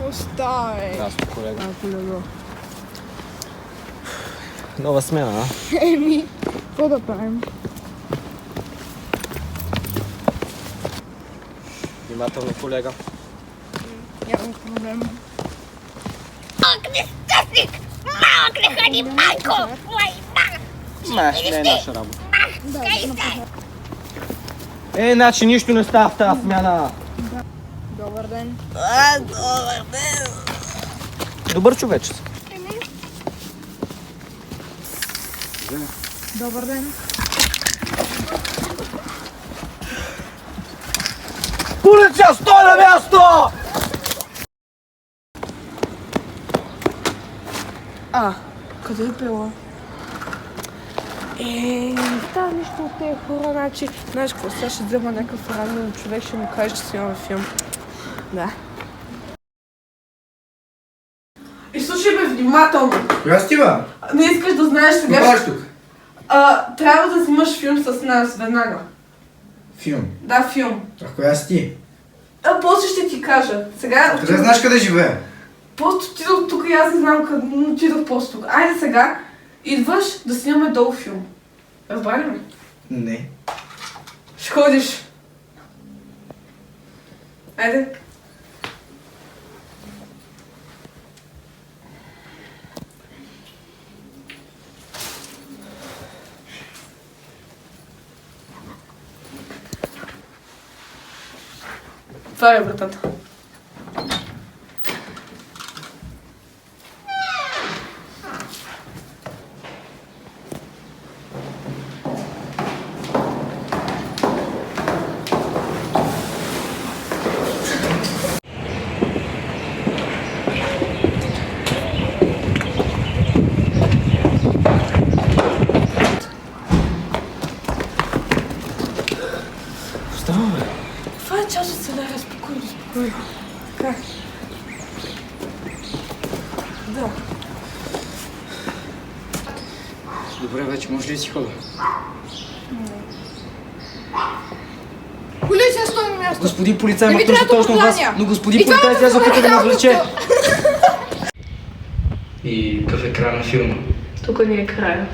Оставай. Здрасти, колега. Колего. Нова смена, а? Еми, какво да правим? Внимателно, колега. Няма проблем. Малък нещастник! Малък нехани майко! Ой, Не е наша работа. кай се! Значи нищо не става в тази смяна. Добър ден. Добър ден! Добър човече си. Добър ден. Полиция, стой на място! Къде е била? Да, нищо от тези хора, значи, знаеш какво, сега ще взема някакъв рандом човек, ще му каже, че снимаме филм. Да. И слушай ме внимателно. Коя сти, бе? Не искаш да знаеш сега. Какво правиш тук? Трябва да снимаш филм с нас веднага. Филм. Да, филм. А коя сти? После ще ти кажа. Сега... Къде знаеш къде живее? Просто отидох тук и аз не знам къде, но отидох просто тук. Айде сега, идваш да снимаме долу филм. Разбрали ме? Не. Ще ходиш. Айде. Това е вратата. Това е част от сценария, спокойно, спокойно. Как? Да. Добре, вече може ли да си хода? Полиция, стой на място! Господин полицай, Не ма ви точно трябва да точно от вас. покланя. Но господин И това полицай, е тя се опита да ме работа. отвлече. И какъв е край на филма? Тук ни е края.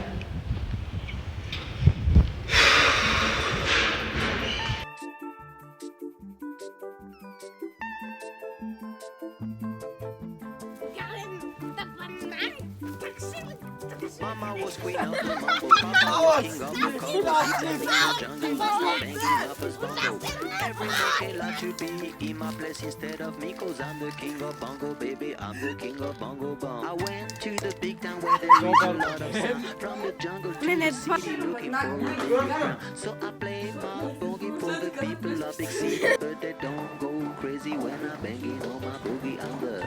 Mama was queen of the mambo, Papa was king of the congo. Every jungle was banging up his bongo. Every monkey like to be in my place instead of me, cause I'm the king of bongo, baby. I'm the king of bongo bong. I went to the big town where there is a lot of sun. From the jungle to the city, looking for a big crown. So I play my boogie for the people of big city, but they don't go crazy when I'm banging on my boogie. I'm the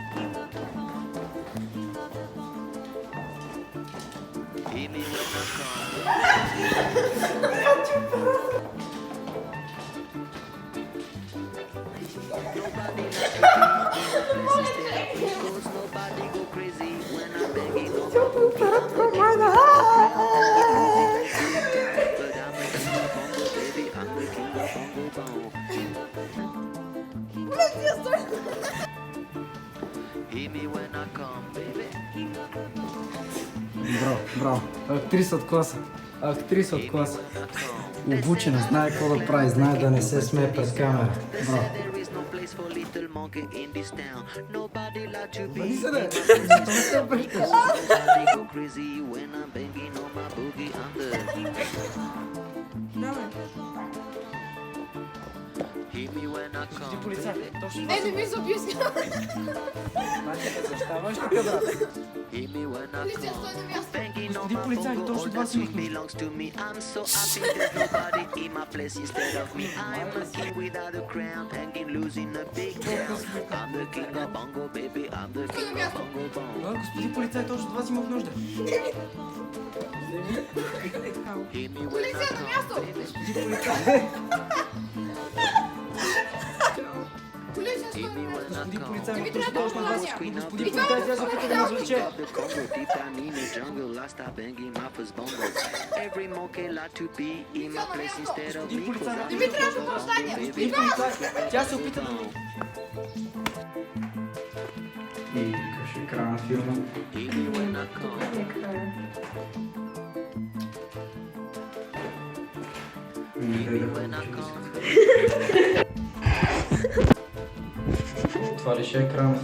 Hear me when I come. Nobody like to be in my place instead of me, cause nobody go crazy when I'm banging on my boogie. But I'm the king of bongo, baby. I'm the king of bongo bong. Hear me when I come, baby. Браво, браво. Актриса от класа. Актриса от класа. Обучена, знае какво да прави, знае да не се смее пред камера. Браво. There is no place for little monkey in this town. Nobody like to be. Вали се, да. Nobody go crazy when I'm banging on my boogie. I'm the Hear me when I come. Полицай, точно това Не ми се обясня. значи да защитаваш тук, брат. Hear me when I Полиция, come. стой на място! Banging on Господин my полицай, bongo, точно all това that си sweet имахме. belongs to me. I'm so happy there's nobody in my place instead of me. I'm a king without a crown, hanging loose in a big town. I'm the king of bongo, baby. I'm the king of bongo bong. Господин полицай, точно това си имах нужда. Hear me when I Полиция на come, място! baby. Полиция, стой Hear на me място! when I Господин come. полицай, Не ма ви точно трябва да точно от вас. покланя. Господин полицай, тя се опита да ме отвлече. Of the Congo, deep down in the jungle, I start banging my first bongo. Every monkey like to be in my place instead of me. Господин полицай, Не ви трябва да покланя! господин полицай, тя се опита да ме... филма. Nie kraje. Отвариш екран.